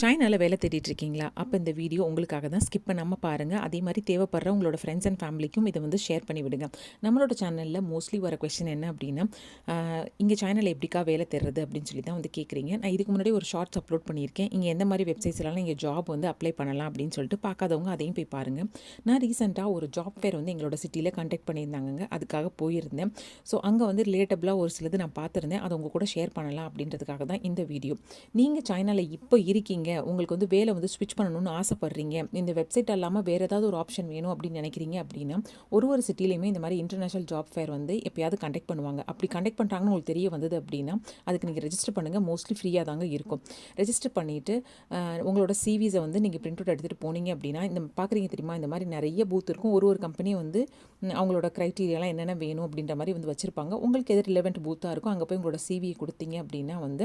சைனால வேலை தேடிட்டு இருக்கீங்களா? அப்போ இந்த வீடியோ உங்களுக்காக தான். ஸ்கிப் பண்ணாம பாருங்க. அதே மாதிரி தேவைப்படுற உங்களோட ஃப்ரெண்ட்ஸ் அண்ட் ஃபேமிலிக்கும் இதை வந்து ஷேர் பண்ணி விடுங்க. நம்மளோட சேனலில் மோஸ்ட்லி வர கொஸ்டின் என்ன அப்படின்னா, இங்கே சைனால எப்படிக்கா வேலை தேடுறது அப்படின்னு சொல்லி தான் வந்து கேட்குறீங்க. நான் இதுக்கு முன்னாடி ஒரு ஷார்ட்ஸ் அப்லோட் பண்ணியிருக்கேன். இங்கே எந்த மாதிரி வெப்சைட்ஸ்லாம் இங்கே ஜாப் வந்து அப்ளை பண்ணலாம் அப்படின்னு சொல்லிட்டு பார்க்காதவங்க அதையும் போய் பாருங்கள். நான் ரீசெண்டாக ஒரு ஜாப் ஃபேர் வந்து எங்களோட சிட்டியில் கண்டக்ட் பண்ணியிருந்தாங்க. அதுக்காக போயிருந்தேன். ஸோ அங்கே வந்து ரிலேட்டபிளாக ஒரு சிலது நான் பார்த்துருந்தேன். அதை உங்கள் கூட ஷேர் பண்ணலாம் அப்படின்றதுக்காக தான் இந்த வீடியோ. நீங்கள் சைனாவில் இப்போ இருக்கீங்க, உங்களுக்கு வந்து வேலை வந்து ஸ்விட்ச் பண்ணணும்னு ஆசைப்படுறீங்க, இந்த வெப்சைட் இல்லாமல் வேறு ஏதாவது ஒரு ஆப்ஷன் வேணும் அப்படின்னு நினைக்கிறீங்க அப்படின்னா, ஒரு சிட்டிலையுமே இந்த மாதிரி இன்டர்நேஷனல் ஜாப் ஃபேர் வந்து எப்பயாவது கண்டக்ட் பண்ணுவாங்க. அப்படி கண்டக்ட் பண்ணுறாங்கன்னு உங்களுக்கு தெரிய வந்தது அப்படின்னா அதுக்கு நீங்கள் ரெஜிஸ்டர் பண்ணுங்கள். மோஸ்ட்லி ஃப்ரீயாக தாங்க இருக்கும். ரெஜிஸ்டர் பண்ணிவிட்டு உங்களோட சிவிஸை வந்து நீங்கள் பிரிண்ட் அவுட் எடுத்துகிட்டு போனீங்க அப்படின்னா, இந்த பார்க்குறீங்க தெரியுமா, இந்த மாதிரி நிறைய பூத் இருக்கும். ஒரு கம்பெனியும் வந்து அவங்களோட க்ரைட்டீரியாலாம் என்னென்ன வேணும் அப்படின்ற மாதிரி வந்து வச்சுருப்பாங்க. உங்களுக்கு எது ரிலவெண்ட் பூத்தாக இருக்கும் அங்கே போய் உங்களோட சிவியை கொடுத்தீங்க அப்படின்னா வந்து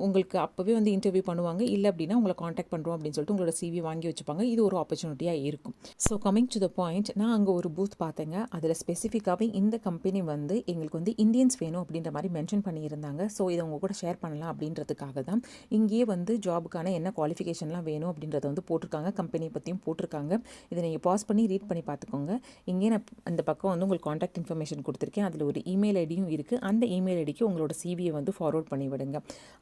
உங்களுக்கு அப்போவே வந்து இன்டர்வியூ பண்ணுவாங்க. இல்லை அப்படின்னா உங்களை காண்டாக்ட் பண்ணுறோம் அப்படின்னு சொல்லிட்டு உங்களோட சிவி வாங்கி வச்சுப்பாங்க. இது ஒரு ஆப்பர்ச்சுனிட்டியாக இருக்கும். So coming to the point, நான் அங்கே ஒரு பூத் பார்த்தேங்க. அதில் ஸ்பெசிஃபிக்காகவே இந்த கம்பெனி வந்து எங்களுக்கு வந்து இந்தியன்ஸ் வேணும் அப்படின்ற மாதிரி மென்ஷன் பண்ணியிருந்தாங்க. ஸோ இதை உங்கள் கூட ஷேர் பண்ணலாம் அப்படின்றதுக்காக தான். இங்கேயே வந்து ஜாபுக்கான என்ன குவாலிஃபிகேஷன்லாம் வேணும் அப்படின்றத வந்து போட்டிருக்காங்க. கம்பெனியை பற்றியும் போட்டிருக்காங்க. இதை நீங்கள் பாஸ் பண்ணி ரீட் பண்ணி பார்த்துக்கோங்க. இங்கே நான் அந்த பக்கம் வந்து உங்களுக்கு காண்டாக்ட் இன்ஃபர்மேஷன் கொடுத்துருக்கேன். அதில் ஒரு இமெயில் ஐடியும் இருக்குது. அந்த இமெயில் ஐடிக்கு உங்களோட சிவியை வந்து ஃபார்வர்ட் பண்ணி விடுங்க.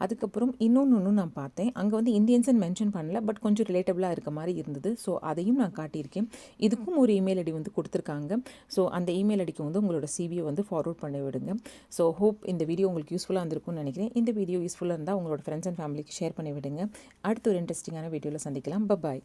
அதுக்கப்புறம் இன்னொன்று நான் பார்த்தேன். அங்கே வந்து இந்தியன்ஸ்ன்னு மென்ஷன் பண்ணல, பட் கொஞ்சம் ரிலேட்டபிளாக இருக்க மாதிரி இருந்தது. ஸோ அதையும் நான் காட்டியிருக்கேன். இதுக்கும் ஒரு இமெயில் ஐடி வந்து கொடுத்துருக்காங்க. ஸோ அந்த இமெயில் ஐடிக்கு வந்து உங்களோட சிவியை வந்து ஃபார்வர்ட் பண்ணி விடுங்க. ஸோ ஹோப் இந்த வீடியோ உங்களுக்கு யூஸ்ஃபுல்லாக இருந்திருக்கும்னு நினைக்கிறேன். இந்த வீடியோ யூஸ்ஃபுல்லாக இருந்தால் உங்களோட ஃப்ரெண்ட்ஸ் அண்ட் ஃபேமிலிக்கு ஷேர் பண்ணி விடுங்க. அடுத்த ஒரு இன்ட்ரெஸ்டிங்கான வீடியோவில் சந்திக்கலாம். பாய்.